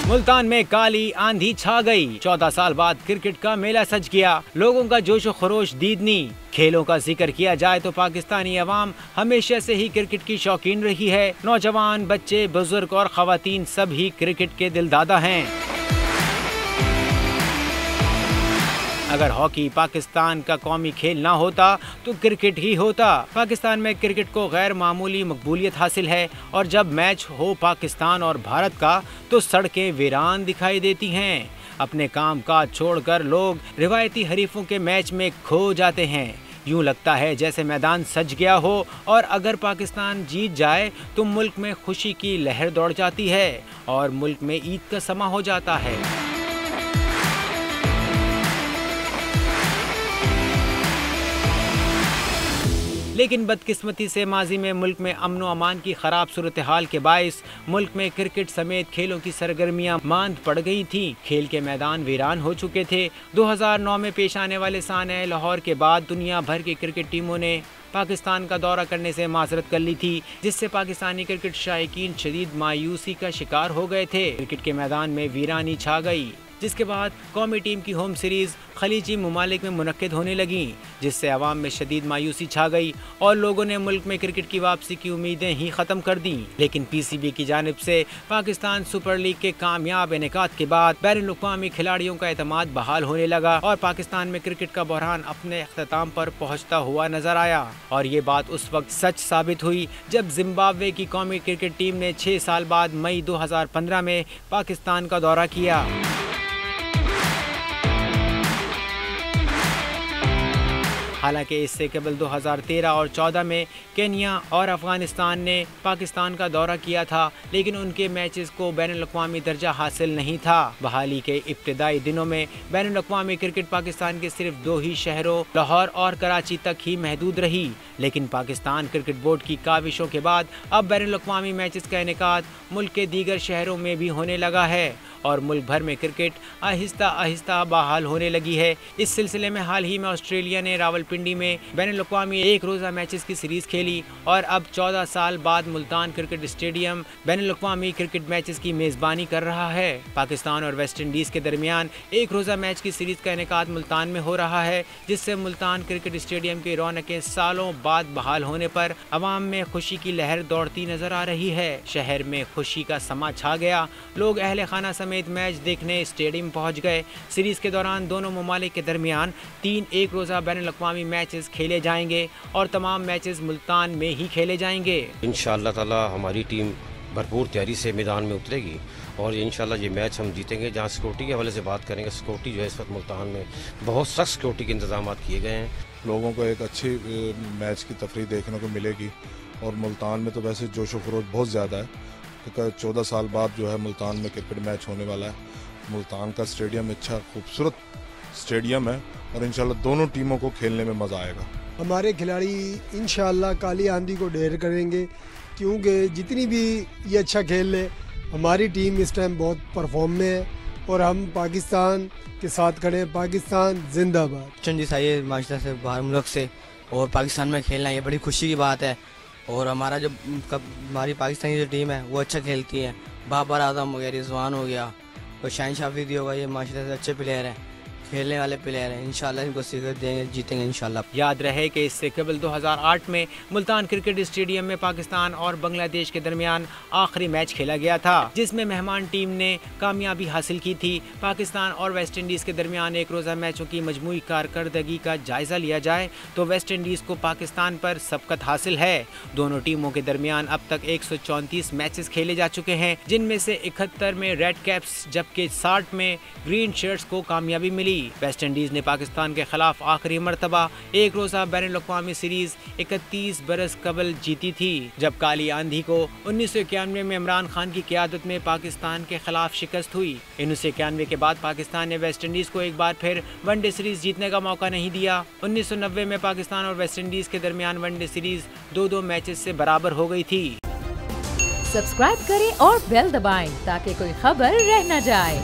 मुल्तान में काली आंधी छा गई। 14 साल बाद क्रिकेट का मेला सज गया। लोगों का जोश व खरोश दीदनी। खेलों का जिक्र किया जाए तो पाकिस्तानी अवाम हमेशा से ही क्रिकेट की शौकीन रही है। नौजवान, बच्चे, बुजुर्ग और खवातीन सभी क्रिकेट के दिलदादा हैं। अगर हॉकी पाकिस्तान का कौमी खेल ना होता तो क्रिकेट ही होता। पाकिस्तान में क्रिकेट को गैर मामूली मकबूलियत हासिल है और जब मैच हो पाकिस्तान और भारत का तो सड़कें वीरान दिखाई देती हैं। अपने काम काज छोड़कर लोग रिवायती हरीफों के मैच में खो जाते हैं। यूं लगता है जैसे मैदान सज गया हो और अगर पाकिस्तान जीत जाए तो मुल्क में खुशी की लहर दौड़ जाती है और मुल्क में ईद का समा हो जाता है। लेकिन बदकिस्मती से माजी में मुल्क में अमन व अमान की खराब सूरत हाल के बाइस मुल्क में क्रिकेट समेत खेलों की सरगर्मियां मांद पड़ गई थीं। खेल के मैदान वीरान हो चुके थे। 2009 में पेश आने वाले साने लाहौर के बाद दुनिया भर की क्रिकेट टीमों ने पाकिस्तान का दौरा करने से माजरत कर ली थी, जिससे पाकिस्तानी क्रिकेट शायकीन शदीद मायूसी का शिकार हो गए थे। क्रिकेट के मैदान में वीरानी छा गई, जिसके बाद कौमी टीम की होम सीरीज खलीजी ममालिक में मुनक्किद होने लगी, जिससे अवाम में शदीद मायूसी छा गई और लोगों ने मुल्क में क्रिकेट की वापसी की उम्मीदें ही ख़त्म कर दी। लेकिन PCB की जानिब से पाकिस्तान सुपर लीग के कामयाब इनेकाद के बाद बैनुल-अक़वामी खिलाड़ियों का एतमाद बहाल होने लगा और पाकिस्तान में क्रिकेट का बहरान अपने अख्ताम पर पहुँचता हुआ नजर आया। और ये बात उस वक्त सच साबित हुई जब जिम्बाब्वे की कौमी क्रिकेट टीम ने 6 साल बाद मई 2015 में पाकिस्तान का दौरा किया। हालांकि इससे केवल 2013 और 14 में केन्या और अफगानिस्तान ने पाकिस्तान का दौरा किया था, लेकिन उनके मैचेस को बैनुल-अक़वामी दर्जा हासिल नहीं था। बहाली के इब्तिदाई दिनों में बैनुल-अक़वामी क्रिकेट पाकिस्तान के सिर्फ 2 ही शहरों लाहौर और कराची तक ही महदूद रही। लेकिन पाकिस्तान क्रिकेट बोर्ड की काविशों के बाद अब बैनुल-अक़वामी मैचेस का इनेकाद मुल्क के दीगर शहरों में भी होने लगा है और मुल्क भर में क्रिकेट आहिस्ता आहिस्ता बहाल होने लगी है। इस सिलसिले में हाल ही में ऑस्ट्रेलिया ने रावलपिंडी में बैनुल-अक़वामी एक रोज़ा मैचेस की सीरीज़ खेली और अब 14 साल बाद मुल्तान क्रिकेट स्टेडियम बैनुल-अक़वामी क्रिकेट मैचेस की मेज़बानी कर रहा है। पाकिस्तान और वेस्ट इंडीज़ के दरमियान एक रोज़ा मैच की सीरीज़ का इनेकाद मुल्तान में हो रहा है, जिससे मुल्तान क्रिकेट स्टेडियम की रौनकें सालों बाद बहाल होने पर अवाम में खुशी की लहर दौड़ती नजर आ रही है। शहर में खुशी का समा छा गया। लोग अहले खाना समेत मैच देखने स्टेडियम पहुंच गए। सीरीज के दौरान दोनों ममालिक के दरमियान 3 एक रोज़ा बैनुल-अक़वामी मैचेस खेले जाएंगे और तमाम मैचेस मुल्तान में ही खेले जाएंगे। इंशाअल्लाह ताला हमारी टीम भरपूर तैयारी से मैदान में उतरेगी और इंशाअल्लाह ये मैच हम जीतेंगे। जहाँ सिक्योरिटी के हवाले से बात करेंगे, सिक्योरिटी जो है इस वक्त मुल्तान में बहुत सख्त सिक्योरिटी के इंतजाम किए गए हैं। लोगों को एक अच्छी मैच की तफरीह देखने को मिलेगी और मुल्तान में तो वैसे जोश व खरोश बहुत ज़्यादा है क्योंकि 14 साल बाद जो है मुल्तान में क्रिकेट मैच होने वाला है। मुल्तान का स्टेडियम अच्छा खूबसूरत स्टेडियम है और इंशाल्लाह दोनों टीमों को खेलने में मज़ा आएगा। हमारे खिलाड़ी इंशाल्लाह काली आंधी को ढेर करेंगे क्योंकि जितनी भी ये अच्छा खेल ले, हमारी टीम इस टाइम बहुत परफॉर्म में है और हम पाकिस्तान के साथ खड़े हैं। पाकिस्तान जिंदाबाद। चंदी आई माशाल्लाह से बाहर मुल्क से और पाकिस्तान में खेलना ये बड़ी खुशी की बात है और हमारा जो हमारी पाकिस्तानी जो टीम है वो अच्छा खेलती है। बाबर आजम हो गया, रिजवान हो गया और शाहीन शाफिदी होगा, ये माशाल्लाह से अच्छे प्लेयर हैं, खेलने वाले प्लेयर हैं। इंशाल्लाह इनको सीख देंगे, जीतेंगे इंशाल्लाह। याद रहे कि इससे केवल 2008 में मुल्तान क्रिकेट स्टेडियम में पाकिस्तान और बांग्लादेश के दरमियान आखिरी मैच खेला गया था, जिसमें मेहमान टीम ने कामयाबी हासिल की थी। पाकिस्तान और वेस्ट इंडीज़ के दरमियान एक रोज़ा मैचों की मजमूई कारकर्दगी का जायजा लिया जाए तो वेस्ट इंडीज़ को पाकिस्तान पर सबकत हासिल है। दोनों टीमों के दरमियान अब तक 134 मैचेस खेले जा चुके हैं, जिनमें से 71 में रेड कैप्स जबकि 60 में ग्रीन शर्ट्स को कामयाबी मिली। वेस्ट इंडीज ने पाकिस्तान के खिलाफ आखिरी मरतबा एक रोज़ा बैनुल-अक़वामी सीरीज 31 बरस कबल जीती थी, जब काली आंधी को 1991 में इमरान खान की क़यादत में पाकिस्तान के खिलाफ शिकस्त हुई। 1991 के बाद पाकिस्तान ने वेस्ट इंडीज़ को एक बार फिर वनडे सीरीज जीतने का मौका नहीं दिया। 1990 में पाकिस्तान और वेस्ट इंडीज़ के दरमियान वनडे सीरीज 2-2 मैचेस से बराबर हो गई थी। सब्सक्राइब करें और बेल दबाएं ताकि कोई खबर रह न जाए।